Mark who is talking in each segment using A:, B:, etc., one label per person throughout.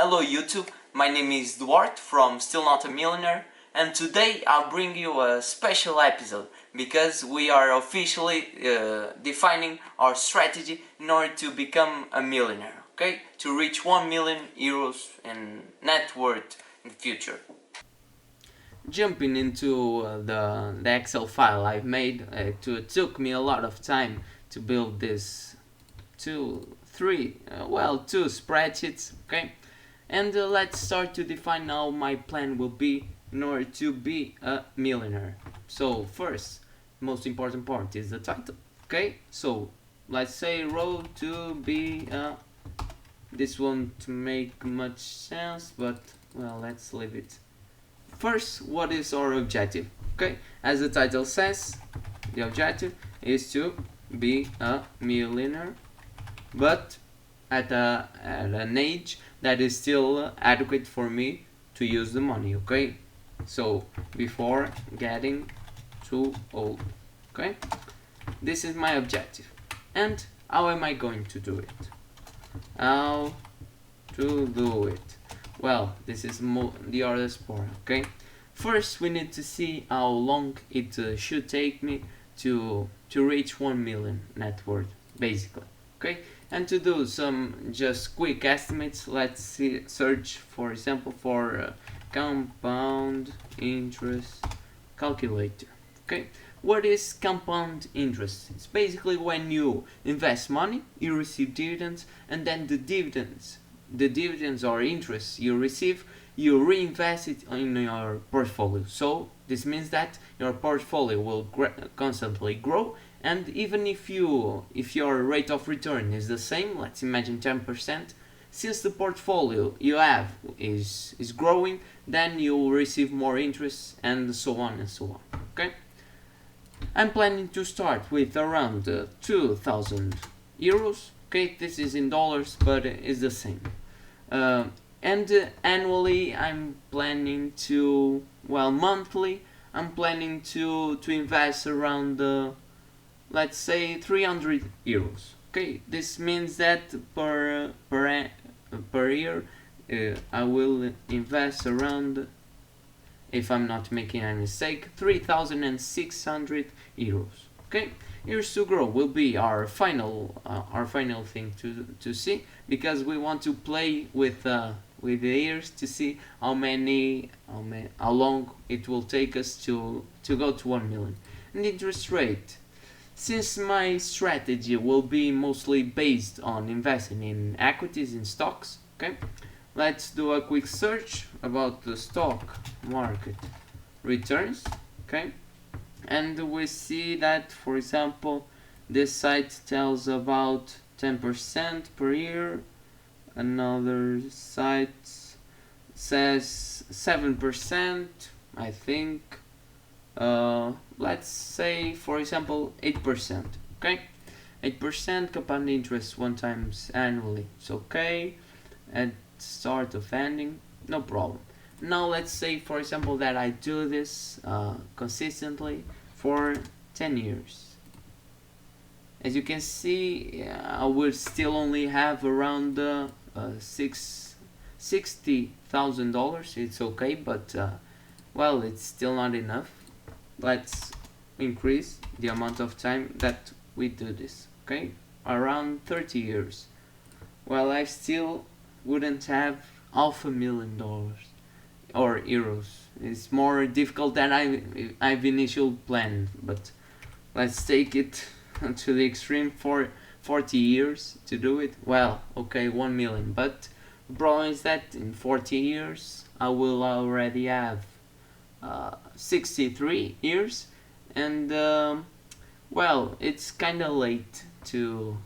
A: Hello YouTube, my name is Duarte from Still Not A Millionaire, and today I'll bring you a special episode because we are officially defining our strategy in order to become a millionaire, okay? To reach 1 million euros in net worth in the future. Jumping into the Excel file I've made, it took me a lot of time to build this two spreadsheets, okay? And let's start to define how my plan will be in order to be a millionaire. So first, most important part is the title, okay? So let's say road to be a... This won't make much sense, but well, let's leave it. First, what is our objective? Okay, as the title says, the objective is to be a millionaire, but at an age that is still adequate for me to use the money, okay? So before getting too old, okay? This is my objective. And how am I going to do it? How to do it? Well, this is the hardest part, okay? First, we need to see how long it should take me to reach 1 million net worth, basically, okay? And to do some just quick estimates, let's search, for example, for compound interest calculator, okay? What is compound interest? It's basically when you invest money, you receive dividends, and then the dividends or interest you receive, you reinvest it in your portfolio. So this means that your portfolio will constantly grow, and even if your rate of return is the same, let's imagine 10%, since the portfolio you have is growing, then you will receive more interest, and so on and so on, okay? I'm planning to start with around 2,000 euros, okay? This is in dollars, but it's the same. And annually I'm planning to, monthly I'm planning to invest around let's say 300 euros, okay? This means that per year I will invest around, if I'm not making a mistake, 3,600 euros, okay? Years to grow will be our final thing to see, because we want to play with the years to see how long it will take us to go to 1 million. And interest rate, since my strategy will be mostly based on investing in equities, in stocks, okay? Let's do a quick search about the stock market returns, okay? And we see that, for example, this site tells about 10% per year. Another site says 7%, I think. Let's say, for example, 8%, okay? 8% compound interest 1 times annually. It's okay. At start of ending, no problem. Now let's say, for example, that I do this consistently for 10 years. As you can see, I will still only have around $60,000. It's okay, but well, it's still not enough. Let's increase the amount of time that we do this, okay? Around 30 years. Well, I still wouldn't have $500,000 or euros. It's more difficult than I've initially planned, but let's take it to the extreme for 40 years to do it. Well, okay, 1 million, but the problem is that in 40 years I will already have 63 years, and well, it's kind of late to,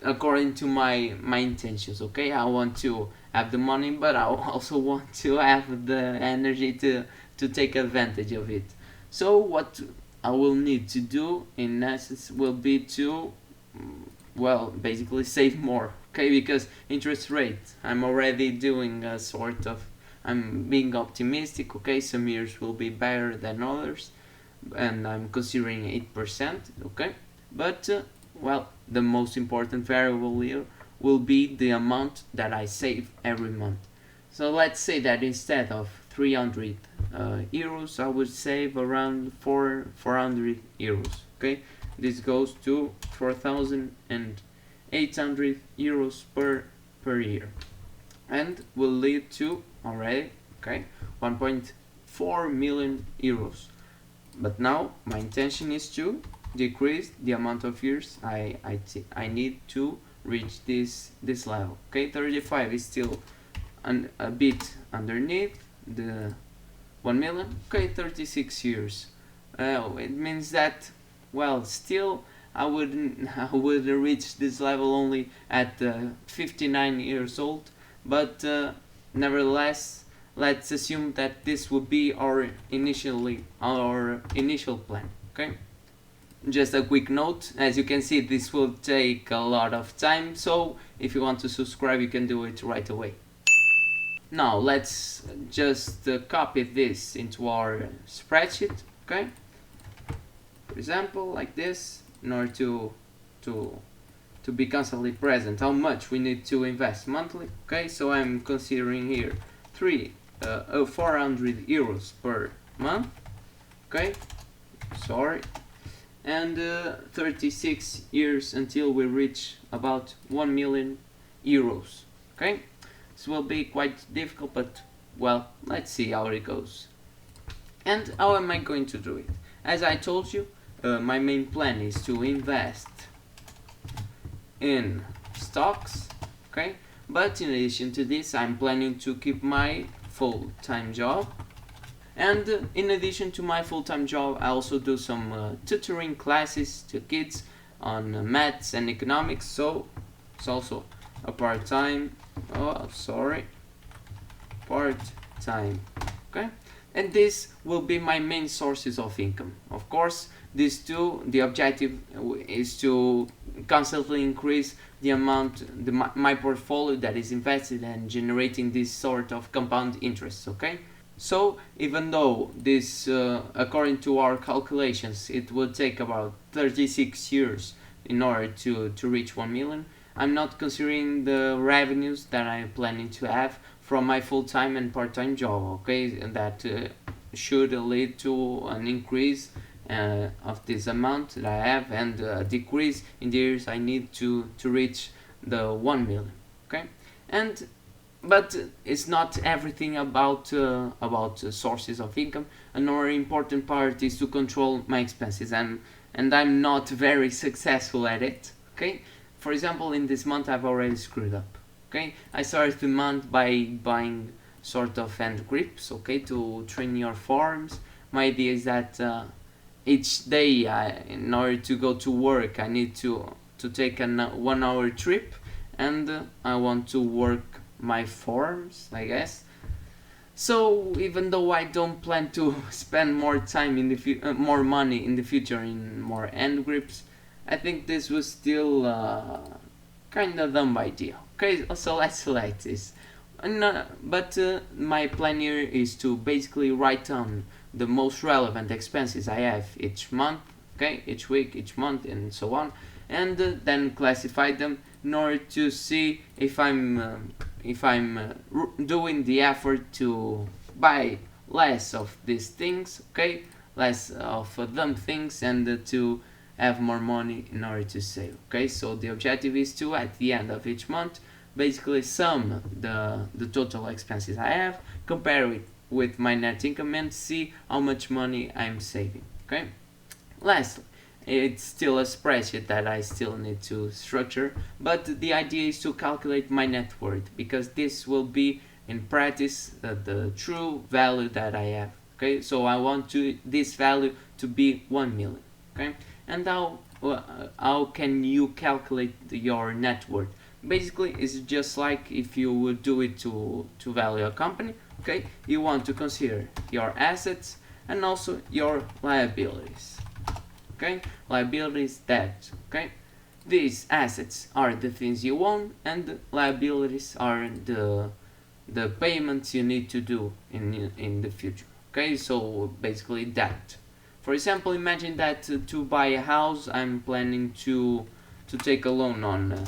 A: according to my intentions, okay? I want to have the money, but I also want to have the energy to take advantage of it. So what I will need to do in essence will be to, basically save more, okay? Because interest rate, I'm already doing a sort of, I'm being optimistic, okay? Some years will be better than others, and I'm considering 8%, okay? But the most important variable here will be the amount that I save every month. So let's say that instead of 300 euros, I would save around 400 euros. Okay, this goes to 4,800 euros per year, and will lead to already 1.4 million euros. But now my intention is to decrease the amount of years I need to reach this level. Okay, 35 is still a bit underneath the 1 million. Okay, 36 years. It means that, well, still I would reach this level only at 59 years old, but nevertheless, let's assume that this would be our initial plan. Okay, just a quick note, as you can see, this will take a lot of time, so if you want to subscribe, you can do it right away. Now let's just copy this into our spreadsheet. Okay, for example, like this, in order to be constantly present how much we need to invest monthly. Okay, so I'm considering here 400 euros per month. Okay, sorry, and 36 years until we reach about 1 million euros. Okay, this will be quite difficult, but well, let's see how it goes. And how am I going to do it? As I told you, my main plan is to invest in stocks. Okay, but in addition to this, I'm planning to keep my full-time job. And in addition to my full-time job, I also do some tutoring classes to kids on maths and economics, so it's also a part-time, part-time, okay? And this will be my main sources of income. Of course, these two, the objective is to constantly increase the amount, my portfolio that is invested and generating this sort of compound interest, okay? So even though this, according to our calculations, it would take about 36 years in order to reach 1 million, I'm not considering the revenues that I'm planning to have from my full-time and part-time job, okay? And that should lead to an increase of this amount that I have, and a decrease in the years I need to reach the 1 million, okay? But it's not everything about sources of income. Another important part is to control my expenses, and I'm not very successful at it. Okay, for example, in this month I've already screwed up. Okay, I started the month by buying sort of hand grips, okay, to train your forearms. My idea is that each day, in order to go to work, I need to take a 1 hour trip, and I want to work my forearms, I guess. So even though I don't plan to spend more time in the more money in the future in more hand grips, I think this was still kind of dumb idea. Okay, so let's select this. But my plan here is to basically write down the most relevant expenses I have each month, okay, each week, each month, and so on, and then classify them in order to see if I'm doing the effort to buy less of these things, okay, less of dumb things, and to have more money in order to save. Okay, so the objective is to, at the end of each month, basically sum the total expenses I have, compare it with my net income, and see how much money I'm saving. Okay, lastly, it's still a spreadsheet that I still need to structure, but the idea is to calculate my net worth, because this will be in practice the true value that I have. Okay, so I want this value to be 1 million. Okay, and how can you calculate your net worth? Basically, it's just like if you would do it to value a company. Okay, you want to consider your assets and also your liabilities. Okay, liabilities, debt. Okay, these assets are the things you own, and liabilities are the payments you need to do in the future. Okay, so basically debt. For example, imagine that to buy a house, I'm planning to take a loan on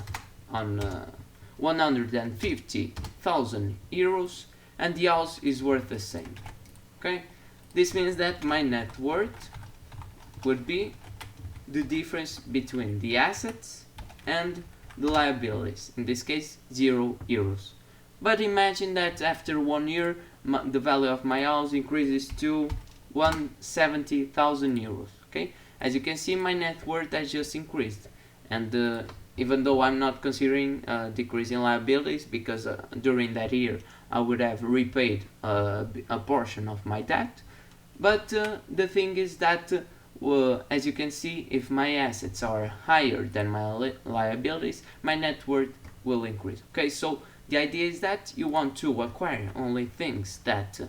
A: 150,000 euros and the house is worth the same. Okay, this means that my net worth would be the difference between the assets and the liabilities, in this case 0 euros. But imagine that after 1 year the value of my house increases to 170,000 euros. Okay, as you can see, my net worth has just increased, and even though I'm not considering decreasing liabilities, because during that year I would have repaid a portion of my debt. But the thing is that as you can see, if my assets are higher than my liabilities, my net worth will increase. Okay, so the idea is that you want to acquire only things that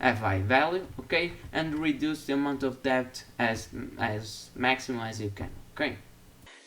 A: have high value, okay, and reduce the amount of debt as maximum as you can. Okay,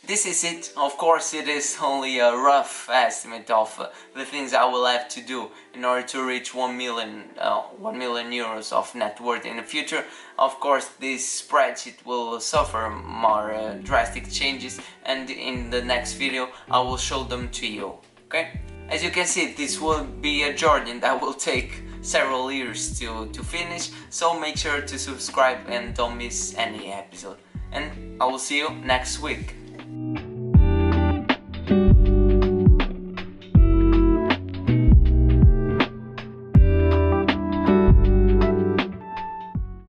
A: this is it. Of course, it is only a rough estimate of the things I will have to do in order to reach 1 million euros of net worth in the future. Of course, this spreadsheet will suffer more drastic changes, and in the next video I will show them to you. Okay? As you can see, this will be a journey that will take several years to finish, so make sure to subscribe and don't miss any episode. And I will see you next week.